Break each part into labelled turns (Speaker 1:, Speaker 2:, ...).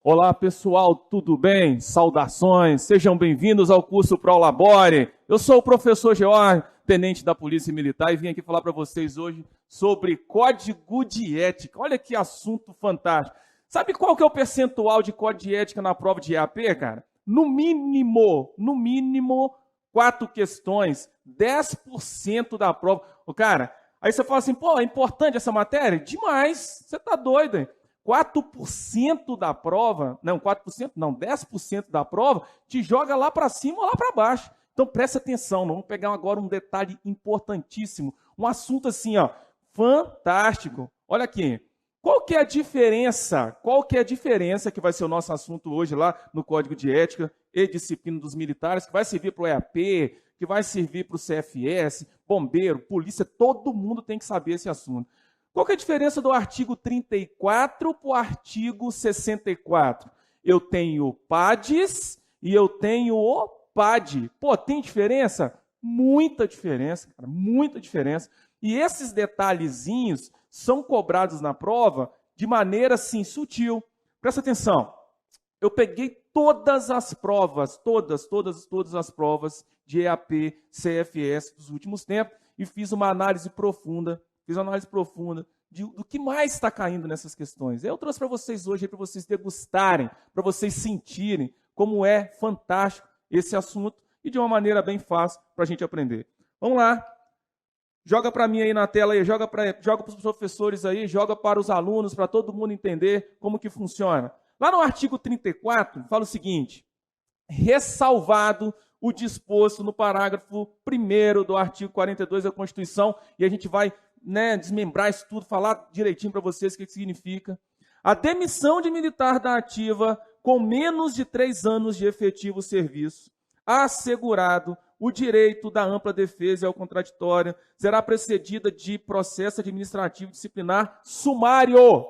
Speaker 1: Olá pessoal, tudo bem? Saudações, sejam bem-vindos ao curso ProLabore. Eu sou o professor George, tenente da Polícia Militar, e vim aqui falar para vocês hoje sobre código de ética. Olha que assunto fantástico. Sabe qual que é o percentual de código de ética na prova de EAP, cara? No mínimo, 4 questões, 10% da prova. Cara, aí você fala assim, pô, é importante essa matéria? Demais, você tá doido, hein? 4% da prova, não, 4% não, 10% da prova, te joga lá para cima ou lá para baixo. Então presta atenção, vamos pegar agora um detalhe importantíssimo, um assunto assim, ó, fantástico. Olha aqui, qual que é a diferença? Qual que é a diferença que vai ser o nosso assunto hoje lá no Código de Ética e Disciplina dos Militares, que vai servir para o EAP, que vai servir para o CFS, bombeiro, polícia, todo mundo tem que saber esse assunto. Qual que é a diferença do artigo 34 para o artigo 64? Eu tenho PADES e eu tenho o PAD. Pô, tem diferença? Muita diferença, cara, muita diferença. E esses detalhezinhos são cobrados na prova de maneira, assim, sutil. Presta atenção. Eu peguei todas as provas, todas as provas de EAP, CFS dos últimos tempos e fiz uma análise profunda do que mais está caindo nessas questões. Eu trouxe para vocês hoje, para vocês degustarem, para vocês sentirem como é fantástico esse assunto e de uma maneira bem fácil para a gente aprender. Vamos lá. Joga para mim aí na tela, aí, joga para os professores aí, joga para os alunos, para todo mundo entender como que funciona. Lá no artigo 34, fala o seguinte: ressalvado o disposto no parágrafo 1º do artigo 42 da Constituição, e a gente vai desmembrar isso tudo, falar direitinho para vocês o que significa. A demissão de militar da ativa com menos de 3 anos de efetivo serviço, assegurado o direito da ampla defesa e ao contraditório, será precedida de processo administrativo disciplinar sumário.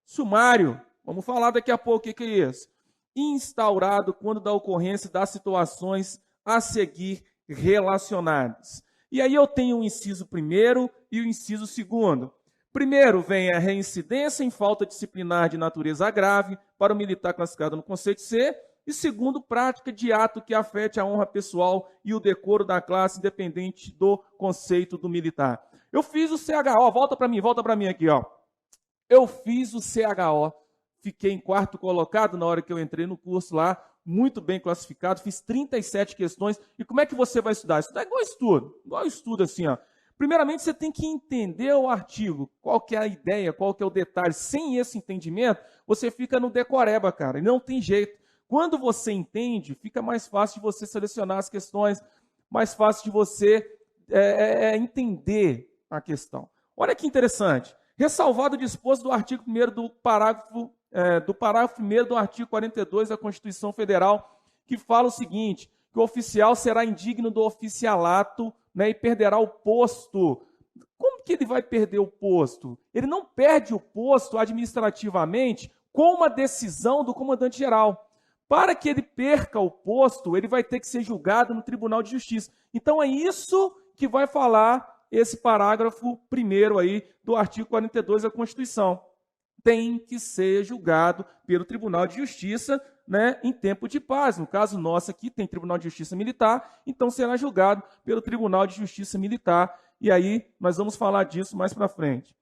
Speaker 1: Sumário. Vamos falar daqui a pouco o que é isso. Instaurado quando da ocorrência das situações a seguir relacionadas. E aí eu tenho o inciso 1º e o inciso 2º. Primeiro vem a reincidência em falta disciplinar de natureza grave para o militar classificado no conceito C. E segundo, prática de ato que afete a honra pessoal e o decoro da classe, independente do conceito do militar. Eu fiz o CHO, volta para mim aqui, ó. Eu fiz o CHO, fiquei em 4º colocado na hora que eu entrei no curso lá, muito bem classificado, fiz 37 questões. E como é que você vai estudar? Estudar igual estudo assim, ó. Primeiramente, você tem que entender o artigo, qual que é a ideia, qual que é o detalhe. Sem esse entendimento, você fica no decoreba, cara, e não tem jeito. Quando você entende, fica mais fácil de você selecionar as questões, mais fácil de você entender a questão. Olha que interessante. Ressalvado o disposto do artigo 1º do parágrafo 1º do artigo 42 da Constituição Federal, que fala o seguinte, que o oficial será indigno do oficialato, e perderá o posto. Como que ele vai perder o posto? Ele não perde o posto administrativamente com uma decisão do comandante-geral. Para que ele perca o posto, ele vai ter que ser julgado no Tribunal de Justiça. Então é isso que vai falar esse parágrafo 1º aí do artigo 42 da Constituição. Tem que ser julgado pelo Tribunal de Justiça, em tempo de paz. No caso nosso aqui tem Tribunal de Justiça Militar, então será julgado pelo Tribunal de Justiça Militar. E aí nós vamos falar disso mais para frente.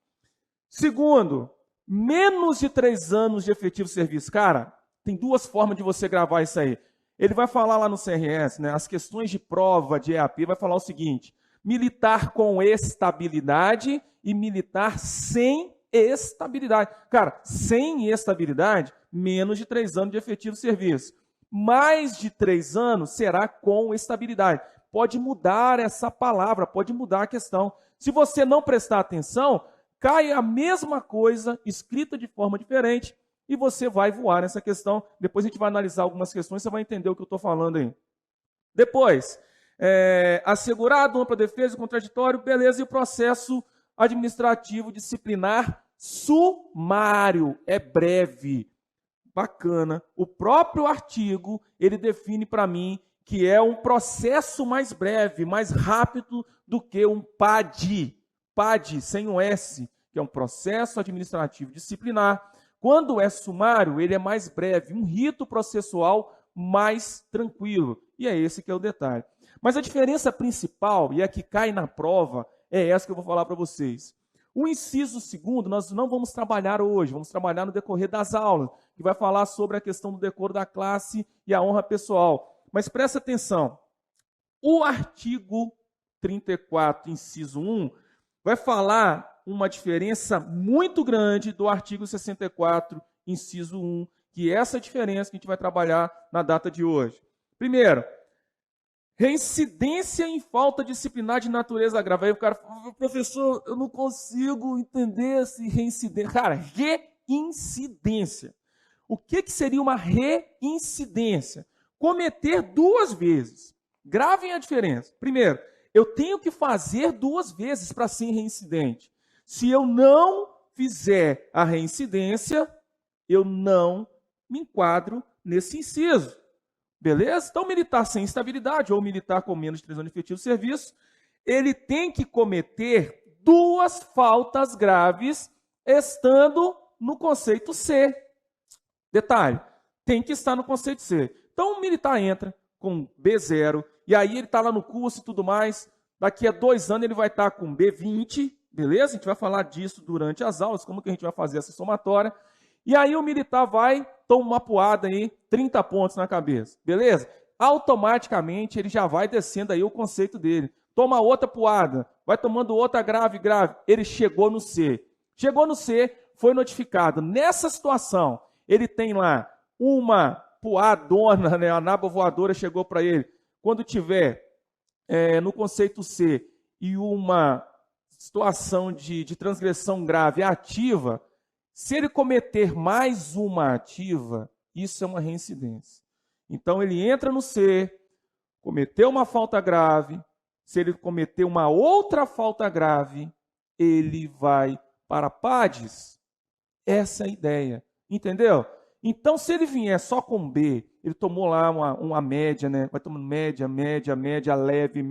Speaker 1: Segundo, menos de 3 anos de efetivo serviço. Cara, tem 2 formas de você gravar isso aí. Ele vai falar lá no CRS, as questões de prova de EAP, vai falar o seguinte: militar com estabilidade e militar sem estabilidade. Cara, sem estabilidade, menos de 3 anos de efetivo serviço. Mais de 3 anos será com estabilidade. Pode mudar essa palavra, pode mudar a questão. Se você não prestar atenção, cai a mesma coisa, escrita de forma diferente, e você vai voar nessa questão. Depois a gente vai analisar algumas questões, você vai entender o que eu estou falando aí. Depois, assegurado, ampla defesa, contraditório, beleza, e o processo administrativo disciplinar sumário, é breve. Bacana. O próprio artigo, ele define para mim que é um processo mais breve, mais rápido do que um PAD. PAD, sem um S, que é um processo administrativo disciplinar, Quando é sumário, ele é mais breve, um rito processual mais tranquilo. E é esse que é o detalhe. Mas a diferença principal, e a que cai na prova, é essa que eu vou falar para vocês. O inciso segundo, nós não vamos trabalhar hoje, vamos trabalhar no decorrer das aulas, que vai falar sobre a questão do decoro da classe e a honra pessoal. Mas presta atenção, o artigo 34, inciso 1, vai falar uma diferença muito grande do artigo 64, inciso 1, que é essa diferença que a gente vai trabalhar na data de hoje. Primeiro, reincidência em falta disciplinar de natureza grave. Aí o cara fala, professor, eu não consigo entender esse reincidência. Cara, reincidência. O que seria uma reincidência? Cometer duas vezes. Gravem a diferença. Primeiro, eu tenho que fazer duas vezes para ser reincidente. Se eu não fizer a reincidência, eu não me enquadro nesse inciso. Beleza? Então, militar sem estabilidade ou militar com menos de 3 anos de efetivo de serviço, ele tem que cometer duas faltas graves estando no conceito C. Detalhe, tem que estar no conceito C. Então, o militar entra com B0, e aí ele está lá no curso e tudo mais. Daqui a 2 anos ele vai estar com B20, beleza? A gente vai falar disso durante as aulas, como que a gente vai fazer essa somatória. E aí o militar vai, toma uma poada aí, 30 pontos na cabeça, beleza? Automaticamente ele já vai descendo aí o conceito dele. Toma outra poada, vai tomando outra grave, ele chegou no C. Chegou no C, foi notificado. Nessa situação, ele tem lá uma poadona, né? A naba voadora chegou para ele. Quando tiver no conceito C e uma situação de transgressão grave ativa, se ele cometer mais uma ativa, isso é uma reincidência. Então, ele entra no C, cometeu uma falta grave, se ele cometer uma outra falta grave, ele vai para PADES. Essa é a ideia. Entendeu? Então, se ele vier só com B, ele tomou lá uma média, né? Vai tomando média, leve,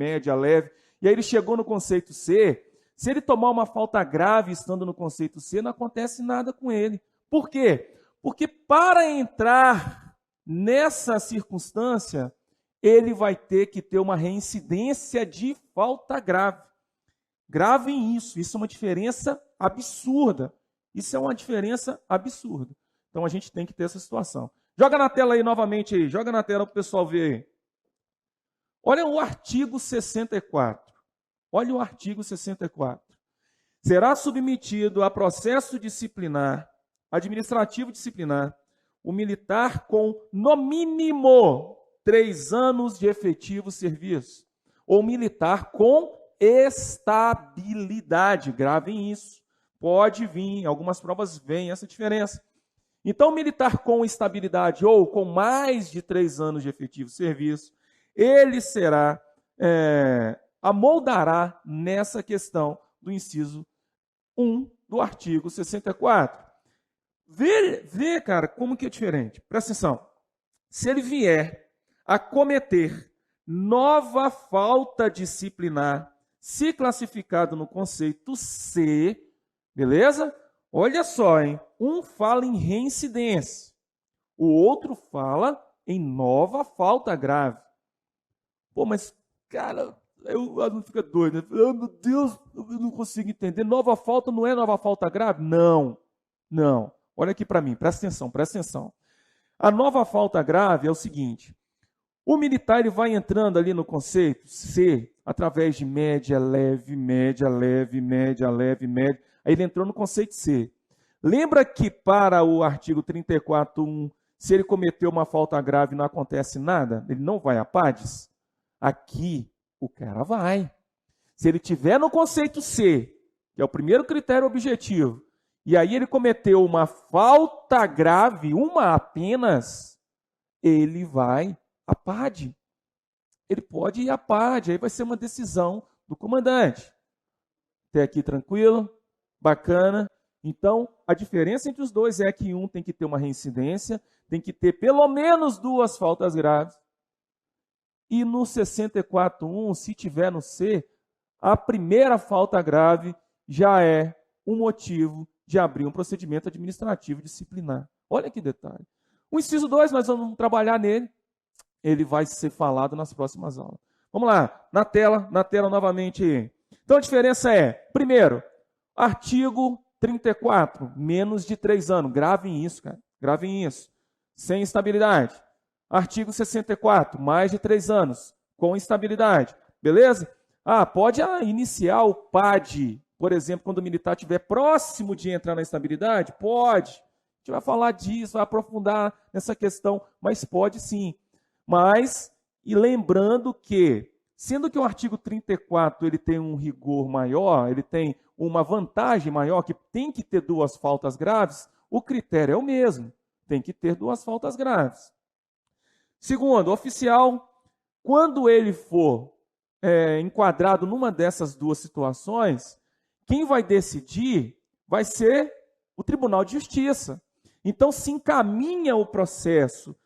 Speaker 1: e aí ele chegou no conceito C. Se ele tomar uma falta grave estando no conceito C, não acontece nada com ele. Por quê? Porque para entrar nessa circunstância, ele vai ter que ter uma reincidência de falta grave. Gravem isso, isso é uma diferença absurda. Isso é uma diferença absurda. Então a gente tem que ter essa situação. Joga na tela aí novamente, aí. Joga na tela para o pessoal ver aí. Olha o artigo 64. Olha o artigo 64. Será submetido a processo disciplinar, administrativo disciplinar, o militar com, no mínimo, 3 anos de efetivo serviço. Ou militar com estabilidade. Gravem isso. Pode vir, em algumas provas vem essa diferença. Então, militar com estabilidade ou com mais de 3 anos de efetivo serviço, ele será, amoldará nessa questão do inciso 1 do artigo 64. Vê, cara, como que é diferente. Presta atenção. Se ele vier a cometer nova falta disciplinar, se classificado no conceito C, beleza? Olha só, hein? Um fala em reincidência, o outro fala em nova falta grave. Pô, mas, cara, eu não fica doido, né? Oh, meu Deus, eu não consigo entender. Nova falta não é nova falta grave? Não. Olha aqui para mim, presta atenção. A nova falta grave é o seguinte: o militar ele vai entrando ali no conceito C, através de média, leve, aí ele entrou no conceito C. Lembra que para o artigo 34.1, se ele cometeu uma falta grave e não acontece nada, ele não vai a PADES? Aqui, o cara vai. Se ele tiver no conceito C, que é o primeiro critério objetivo, e aí ele cometeu uma falta grave, uma apenas, ele vai a PAD. Ele pode ir a PAD, aí vai ser uma decisão do comandante. Até aqui tranquilo? Bacana. Então, a diferença entre os dois é que um tem que ter uma reincidência, tem que ter pelo menos 2 faltas graves. E no 64.1, se tiver no C, a primeira falta grave já é um motivo de abrir um procedimento administrativo disciplinar. Olha que detalhe. O inciso 2, nós vamos trabalhar nele. Ele vai ser falado nas próximas aulas. Vamos lá, na tela novamente. Então a diferença é, primeiro, artigo 34, menos de 3 anos. Gravem isso, cara. Gravem isso. Sem instabilidade. Artigo 64, mais de 3 anos. Com instabilidade. Beleza? Pode iniciar o PAD, por exemplo, quando o militar estiver próximo de entrar na estabilidade? Pode. A gente vai falar disso, vai aprofundar nessa questão, mas pode sim. Mas, e lembrando que, sendo que o artigo 34 ele tem um rigor maior, ele tem uma vantagem maior, que tem que ter 2 faltas graves, o critério é o mesmo, tem que ter 2 faltas graves. Segundo, oficial, quando ele for enquadrado numa dessas 2 situações, quem vai decidir vai ser o Tribunal de Justiça. Então, se encaminha o processo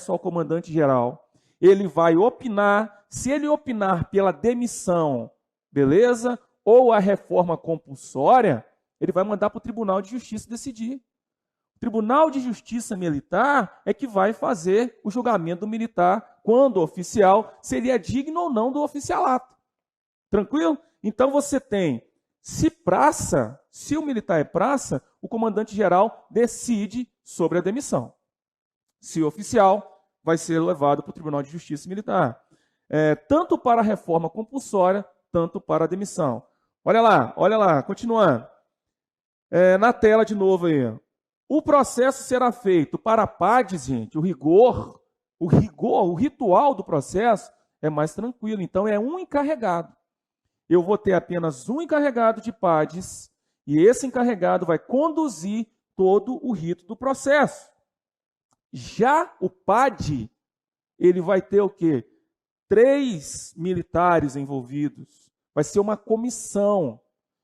Speaker 1: ao comandante-geral, ele vai opinar, se ele opinar pela demissão, beleza? Ou a reforma compulsória, ele vai mandar para o Tribunal de Justiça decidir. O Tribunal de Justiça Militar é que vai fazer o julgamento do militar quando o oficial seria digno ou não do oficialato. Tranquilo? Então você tem, se o militar é praça, o comandante-geral decide sobre a demissão. Se oficial, vai ser levado para o Tribunal de Justiça Militar. Tanto para a reforma compulsória, tanto para a demissão. Olha lá, continuando. Na tela de novo aí. O processo será feito para PADs, gente, o ritual do processo é mais tranquilo. Então, é um encarregado. Eu vou ter apenas um encarregado de PADs e esse encarregado vai conduzir todo o rito do processo. Já o PAD, ele vai ter o quê? 3 militares envolvidos. Vai ser uma comissão.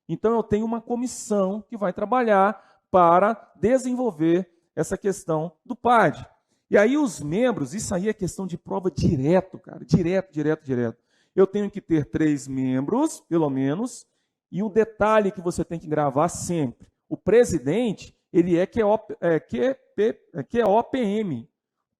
Speaker 1: Então, eu tenho uma comissão que vai trabalhar para desenvolver essa questão do PAD. E aí os membros, isso aí é questão de prova direto, cara. Direto. Eu tenho que ter 3 membros, pelo menos, e um detalhe que você tem que gravar sempre. O presidente, ele é QOPM,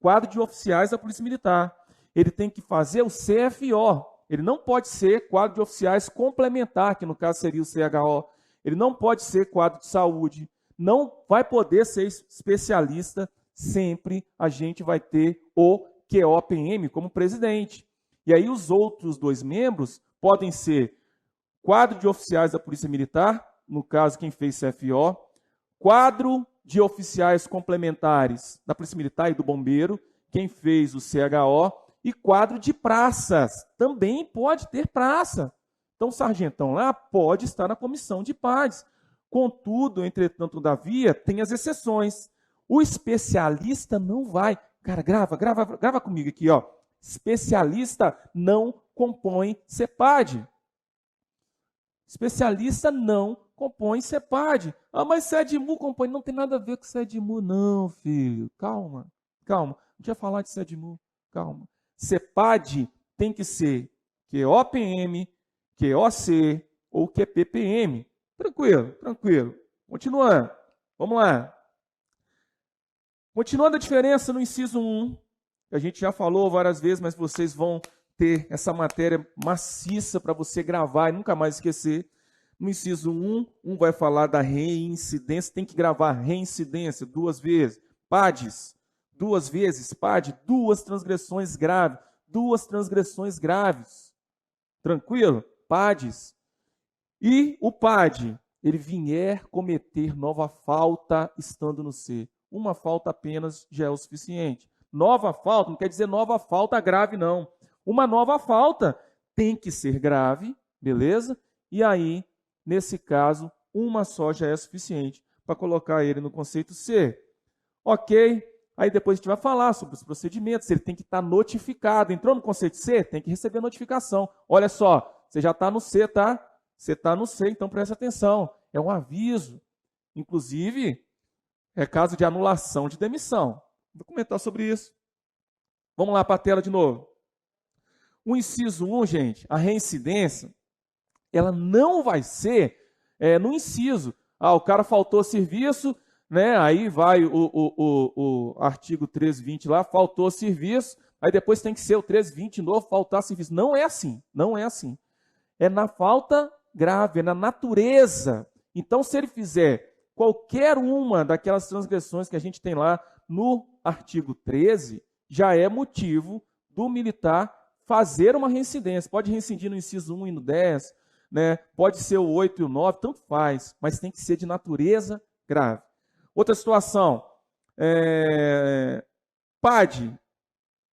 Speaker 1: Quadro de Oficiais da Polícia Militar. Ele tem que fazer o CFO. Ele não pode ser quadro de oficiais complementar, que no caso seria o CHO. Ele não pode ser quadro de saúde. Não vai poder ser especialista. Sempre a gente vai ter o QOPM como presidente. E aí os outros 2 membros podem ser quadro de oficiais da Polícia Militar, no caso quem fez CFO, quadro de oficiais complementares da Polícia Militar e do Bombeiro, quem fez o CHO, e quadro de praças, também pode ter praça. Então o sargentão lá pode estar na comissão de PADs. Contudo, entretanto, todavia, tem as exceções. O especialista não vai. Cara, grava comigo aqui, ó. Especialista não compõe CEPAD. Especialista não compõe CEPAD. Mas SEDMU compõe. Não tem nada a ver com SEDMU, não, filho. Calma. Não tinha falar de SEDMU. Calma. CEPAD tem que ser QOPM, QOC ou QPPM. Tranquilo. Continuando. Vamos lá. Continuando a diferença no inciso 1, que a gente já falou várias vezes, mas vocês vão ter essa matéria maciça para você gravar e nunca mais esquecer. No inciso 1, vai falar da reincidência, tem que gravar reincidência 2 vezes. PADs, 2 vezes. PAD, 2 transgressões graves. 2 transgressões graves. Tranquilo? PADs. E o PAD, ele vier cometer nova falta estando no C. Uma falta apenas já é o suficiente. Nova falta não quer dizer nova falta grave, não. Uma nova falta tem que ser grave, beleza? E aí, nesse caso, uma só já é suficiente para colocar ele no conceito C. Ok? Aí depois a gente vai falar sobre os procedimentos, ele tem que estar notificado. Entrou no conceito C? Tem que receber notificação. Olha só, você já está no C, tá? Você está no C, então preste atenção. É um aviso. Inclusive, é caso de anulação de demissão. Vou comentar sobre isso. Vamos lá para a tela de novo. O inciso 1, gente, a reincidência, ela não vai ser no inciso. Ah, o cara faltou serviço, né? Aí vai o artigo 320 lá, faltou serviço, aí depois tem que ser o 320 de novo, faltar serviço. Não é assim, não é assim. É na falta grave, é na natureza. Então, se ele fizer qualquer uma daquelas transgressões que a gente tem lá no artigo 13, já é motivo do militar fazer uma reincidência. Pode reincidir no inciso 1 e no 10, né? Pode ser o 8 e o 9, tanto faz, mas tem que ser de natureza grave. Outra situação, PAD,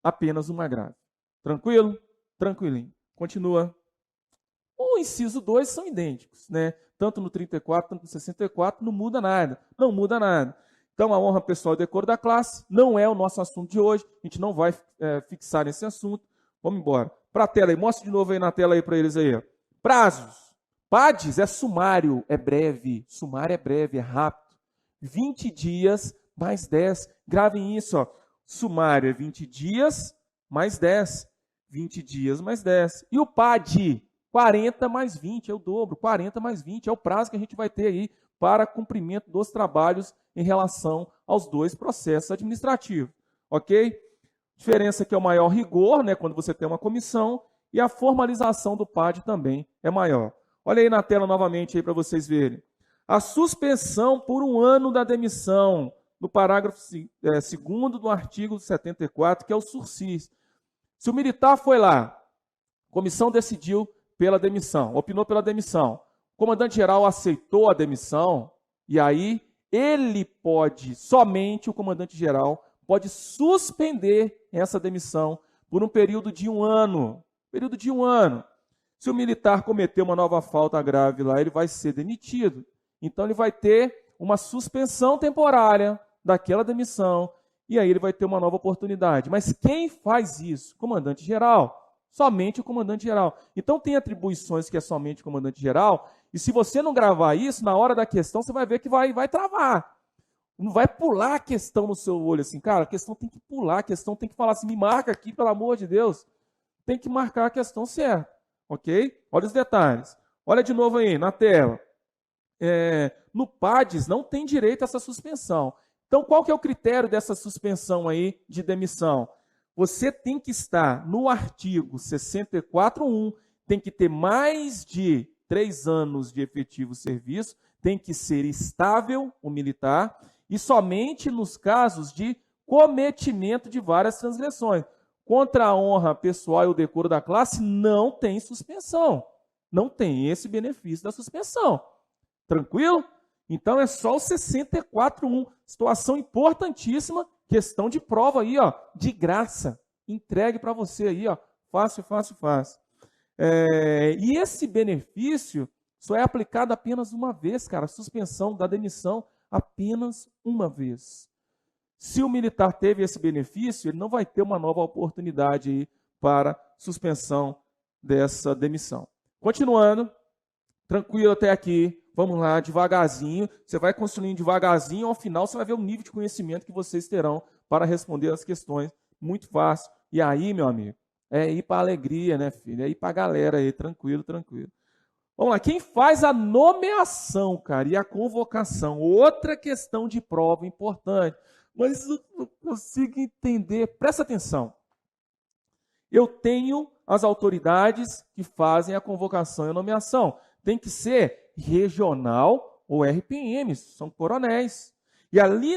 Speaker 1: apenas uma grave. Tranquilo? Tranquilinho. Continua. O inciso 2 são idênticos, né? Tanto no 34, tanto no 64, não muda nada. Não muda nada. Então, a honra pessoal e decoro da classe não é o nosso assunto de hoje. A gente não vai fixar nesse assunto. Vamos embora. Para a tela aí, mostra de novo aí na tela aí para eles aí. Prazos. PADs é sumário, é breve. Sumário é breve, é rápido. 20 dias mais 10. Gravem isso, ó. Sumário é 20 dias mais 10. 20 dias mais 10. E o PAD? 40 mais 20, é o dobro. 40 mais 20 é o prazo que a gente vai ter aí para cumprimento dos trabalhos em relação aos dois processos administrativos. Ok? Diferença que é o maior rigor, né, quando você tem uma comissão, e a formalização do PAD também é maior. Olha aí na tela novamente aí para vocês verem. A suspensão por 1 ano da demissão, no parágrafo 2º do artigo 74, que é o sursis. Se o militar foi lá, a comissão decidiu pela demissão, opinou pela demissão, o comandante-geral aceitou a demissão, e aí ele pode, somente o comandante-geral, pode suspender essa demissão por um período de 1 ano. Período de 1 ano. Se o militar cometer uma nova falta grave lá, ele vai ser demitido. Então ele vai ter uma suspensão temporária daquela demissão, e aí ele vai ter uma nova oportunidade. Mas quem faz isso? Comandante-geral. Somente o comandante-geral. Então tem atribuições que é somente o comandante-geral, e se você não gravar isso, na hora da questão, você vai ver que vai travar. Não vai pular a questão no seu olho assim, cara, a questão tem que pular, a questão tem que falar assim, me marca aqui, pelo amor de Deus. Tem que marcar a questão certa, ok? Olha os detalhes. Olha de novo aí, na tela. No PADs não tem direito a essa suspensão. Então, qual que é o critério dessa suspensão aí de demissão? Você tem que estar no artigo 64.1, tem que ter mais de 3 anos de efetivo serviço, tem que ser estável o militar, e somente nos casos de cometimento de várias transgressões. Contra a honra pessoal e o decoro da classe, não tem suspensão. Não tem esse benefício da suspensão. Tranquilo? Então é só o 64.1. Situação importantíssima, questão de prova aí, ó, de graça. Entregue para você aí, ó, fácil, fácil, fácil. E esse benefício só é aplicado apenas uma vez, cara. A suspensão da demissão apenas uma vez. Se o militar teve esse benefício, ele não vai ter uma nova oportunidade aí para suspensão dessa demissão. Continuando, tranquilo até aqui, vamos lá, devagarzinho. Você vai construindo devagarzinho, ao final você vai ver o nível de conhecimento que vocês terão para responder as questões. Muito fácil. E aí, meu amigo, é ir para a alegria, né, filho? É ir para a galera aí, tranquilo, tranquilo. Vamos lá, quem faz a nomeação, cara, e a convocação? Outra questão de prova importante. Mas eu não consigo entender. Presta atenção. Eu tenho as autoridades que fazem a convocação e a nomeação. Tem que ser regional ou RPM, são coronéis. E ali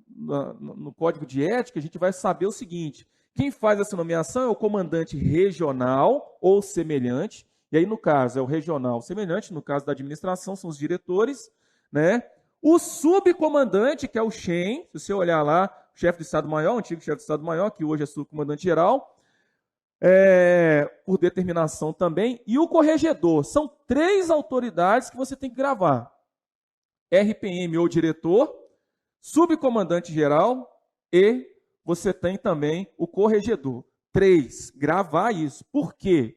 Speaker 1: no Código de Ética, a gente vai saber o seguinte: quem faz essa nomeação é o comandante regional ou semelhante. E aí, no caso, é o regional semelhante, no caso da administração, são os diretores, né? O subcomandante, que é o CHEM, se você olhar lá, chefe do Estado-Maior, antigo chefe do Estado-Maior, que hoje é subcomandante-geral, por determinação também, e o corregedor. São 3 autoridades que você tem que gravar. RPM ou diretor, subcomandante-geral e você tem também o corregedor. 3, gravar isso. Por quê?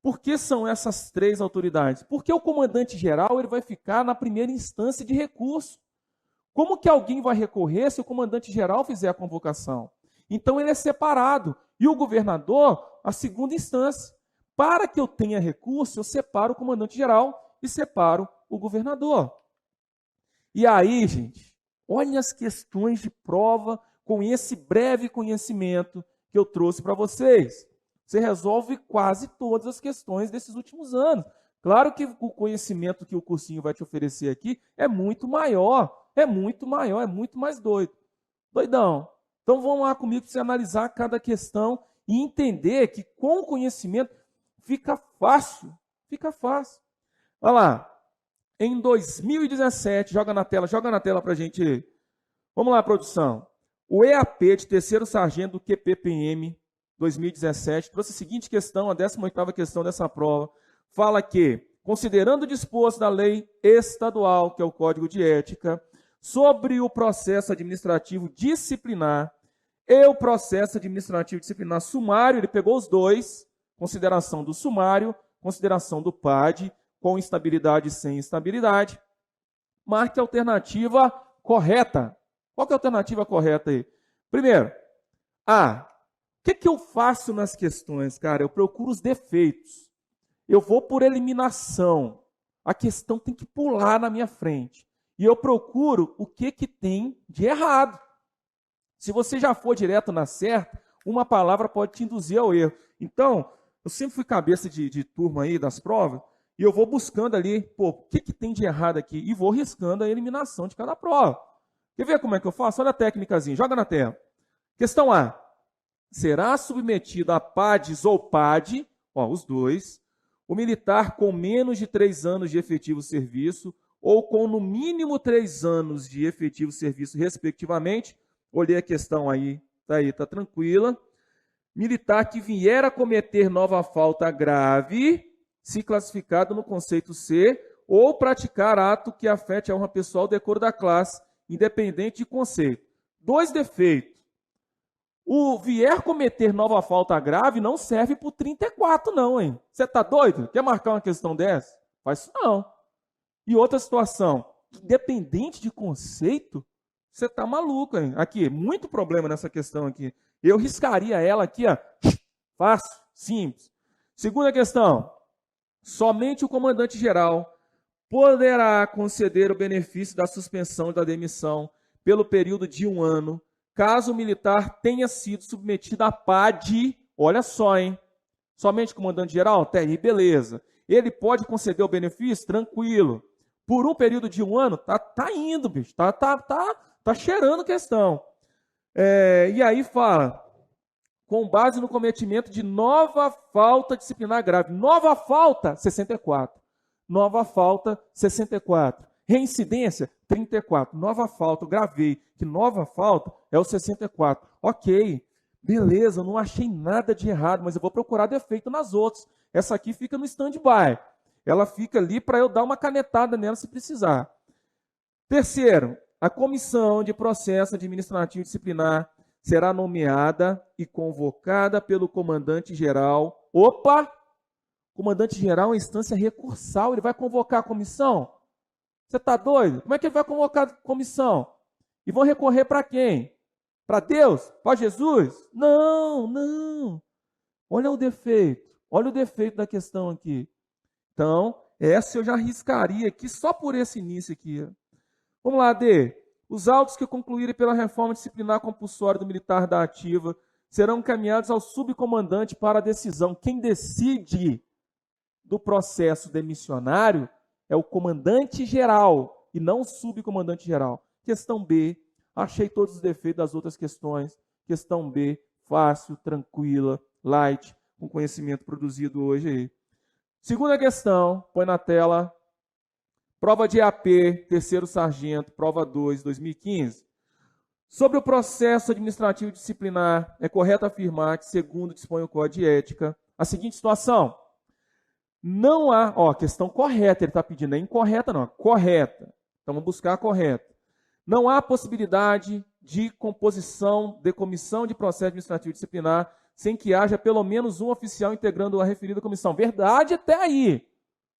Speaker 1: Por que são essas 3 autoridades? Porque o comandante-geral ele vai ficar na primeira instância de recurso. Como que alguém vai recorrer se o comandante-geral fizer a convocação? Então ele é separado. E o governador, a segunda instância. Para que eu tenha recurso, eu separo o comandante-geral e separo o governador. E aí, gente, olha as questões de prova com esse breve conhecimento que eu trouxe para vocês. Você resolve quase todas as questões desses últimos anos. Claro que o conhecimento que o cursinho vai te oferecer aqui é muito maior, é muito mais doido. Doidão. Então vamos lá comigo para você analisar cada questão e entender que com o conhecimento fica fácil. Fica fácil. Olha lá. Em 2017, joga na tela para a gente. Vamos lá, produção. O EAP de terceiro sargento do QPPM 2017 trouxe a seguinte questão, a 18ª questão dessa prova. Fala que, considerando o disposto da lei estadual, que é o Código de Ética, sobre o processo administrativo disciplinar e o processo administrativo disciplinar sumário, ele pegou os dois, consideração do sumário, consideração do PAD, com instabilidade e sem instabilidade. Marque a alternativa correta. Qual que é a alternativa correta aí? Primeiro, A. O que eu faço nas questões, cara? Eu procuro os defeitos. Eu vou por eliminação. A questão tem que pular na minha frente. E eu procuro o que tem de errado. Se você já for direto na certa, uma palavra pode te induzir ao erro. Então, eu sempre fui cabeça de turma aí das provas, e eu vou buscando ali, o que tem de errado aqui? E vou riscando a eliminação de cada prova. Quer ver como é que eu faço? Olha a técnicazinha, joga na tela. Questão A. Será submetido a PADs ou PAD, os dois, o militar com menos de 3 anos de efetivo serviço ou com no mínimo 3 anos de efetivo serviço, respectivamente. Olhei a questão aí, tá tranquila. Militar que vier a cometer nova falta grave, se classificado no conceito C, ou praticar ato que afete a honra pessoal, decoro da classe, independente de conceito. 2 defeitos. O vier cometer nova falta grave não serve para o 34, não, hein? Você está doido? Quer marcar uma questão dessa? Faz isso não. E outra situação, independente de conceito, você está maluco, hein? Aqui, muito problema nessa questão aqui. Eu riscaria ela aqui, fácil, simples. Segunda questão, somente o comandante-geral poderá conceder o benefício da suspensão e da demissão pelo período de 1 ano, caso o militar tenha sido submetido a PAD, olha só, hein? Somente o comandante-geral? TRI, beleza. Ele pode conceder o benefício? Tranquilo. Por um período de 1 ano? Tá indo, bicho. Tá cheirando questão. E aí fala, com base no cometimento de nova falta disciplinar grave. Nova falta, 64. Nova falta, 64. Reincidência, 34. Nova falta, eu gravei que nova falta é o 64. Ok, beleza, eu não achei nada de errado, mas eu vou procurar defeito nas outras. Essa aqui fica no stand-by. Ela fica ali para eu dar uma canetada nela se precisar. Terceiro, a comissão de processo administrativo disciplinar será nomeada e convocada pelo comandante-geral. Opa! Comandante-geral é uma instância recursal, ele vai convocar a comissão? Você está doido? Como é que ele vai convocar a comissão? E vão recorrer para quem? Para Deus? Para Jesus? Não. Olha o defeito da questão aqui. Então, essa eu já arriscaria aqui só por esse início aqui. Vamos lá, D. Os autos que concluírem pela reforma disciplinar compulsória do militar da ativa serão encaminhados ao subcomandante para a decisão. Quem decide do processo demissionário é o comandante-geral e não o subcomandante-geral. Questão B, achei todos os defeitos das outras questões. Questão B, fácil, tranquila, light, com conhecimento produzido hoje aí. Segunda questão, põe na tela. Prova de EAP, terceiro sargento, prova 2, 2015. Sobre o processo administrativo disciplinar, é correto afirmar que, segundo dispõe o Código de Ética, a seguinte situação. Não há, questão correta, ele está pedindo, é incorreta não, correta. Então vamos buscar a correta. Não há possibilidade de composição de comissão de processo administrativo disciplinar sem que haja pelo menos um oficial integrando a referida comissão. Verdade até aí.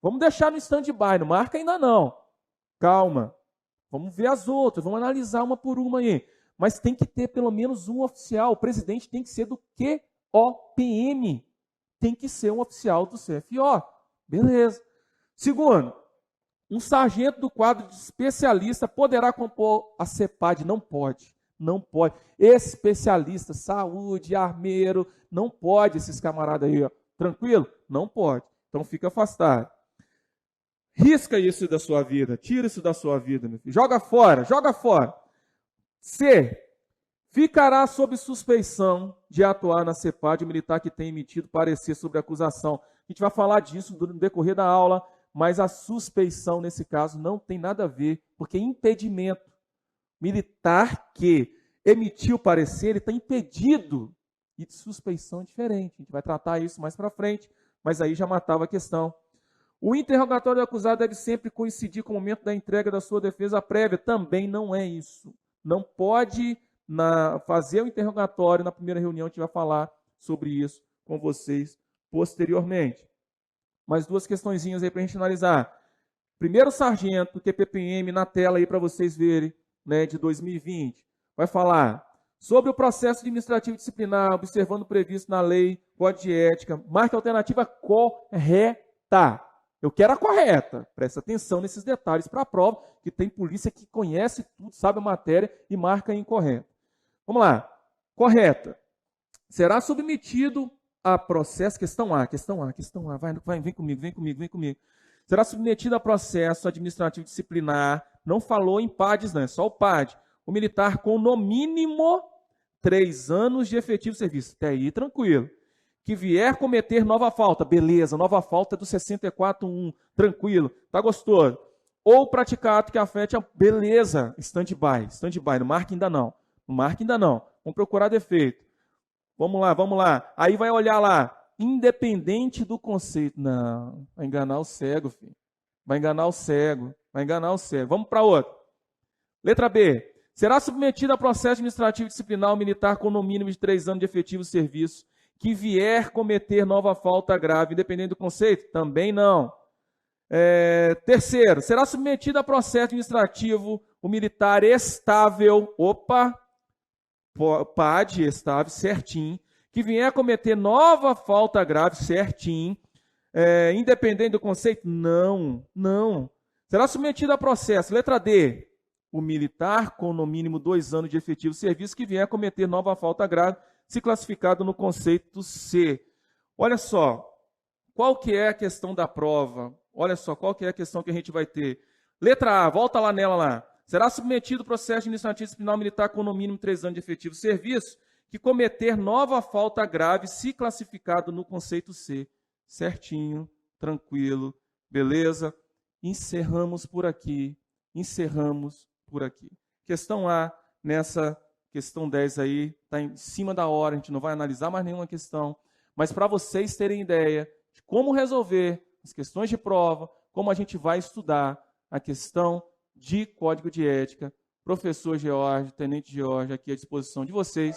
Speaker 1: Vamos deixar no stand-by, não marca ainda não. Calma. Vamos ver as outras, vamos analisar uma por uma aí. Mas tem que ter pelo menos um oficial. O presidente tem que ser do QOPM. Tem que ser um oficial do CFO. Beleza. Segundo, Um sargento do quadro de especialista poderá compor a CEPAD? Não pode. Não pode. Especialista, saúde, armeiro, não pode esses camaradas aí, ó. Tranquilo? Não pode. Então fica afastado. Risca isso da sua vida. Tira isso da sua vida, meu filho. Joga fora, joga fora. C. Ficará sob suspeição de atuar na CEPAD o militar que tem emitido parecer sobre a acusação. A gente vai falar disso no decorrer da aula, mas a suspeição, nesse caso, não tem nada a ver, porque impedimento. Militar que emitiu parecer, ele está impedido. E de suspeição é diferente. A gente vai tratar isso mais para frente, mas aí já matava a questão. O interrogatório do acusado deve sempre coincidir com o momento da entrega da sua defesa prévia. Também não é isso. Não pode fazer o interrogatório na primeira reunião, a gente vai falar sobre isso com vocês posteriormente. Mais duas questõezinhas aí para a gente analisar. Primeiro sargento, QPPM, na tela aí para vocês verem, né, de 2020, vai falar sobre o processo administrativo disciplinar, observando o previsto na lei, código de ética, marque a alternativa correta. Eu quero a correta. Presta atenção nesses detalhes para a prova, que tem polícia que conhece tudo, sabe a matéria e marca a incorreta. Vamos lá. Correta. Será submetido a processo, questão A, vem comigo. Será submetido a processo administrativo disciplinar, não falou em PADs, não, é só o PAD. O militar com no mínimo 3 anos de efetivo serviço. Até aí, tranquilo. Que vier cometer nova falta, beleza, nova falta é do 64.1, tranquilo, tá gostoso. Ou praticar ato que afete a beleza, stand-by, não marca ainda não. Vamos procurar defeito. Vamos lá. Aí vai olhar lá, independente do conceito. Não, vai enganar o cego, filho. Vai enganar o cego. Vamos para outro. Letra B. Será submetido a processo administrativo disciplinar o militar com no mínimo de 3 anos de efetivo serviço que vier cometer nova falta grave, independente do conceito? Também não. Terceiro, será submetido a processo administrativo o militar estável, PAD estável, certinho, que vier a cometer nova falta grave, certinho, independente do conceito? Não. Será submetido a processo, letra D, o militar com no mínimo 2 anos de efetivo serviço que vier a cometer nova falta grave, se classificado no conceito C. Olha só, qual que é a questão da prova? Olha só, qual que é a questão que a gente vai ter? Letra A, volta lá nela lá. Será submetido o processo administrativo disciplinar militar com no mínimo 3 anos de efetivo serviço que cometer nova falta grave, se classificado no conceito C. Certinho, tranquilo, beleza? Encerramos por aqui. Questão A, nessa questão 10 aí, está em cima da hora, a gente não vai analisar mais nenhuma questão, mas para vocês terem ideia de como resolver as questões de prova, como a gente vai estudar a questão de código de ética, professor George, tenente George, aqui à disposição de vocês.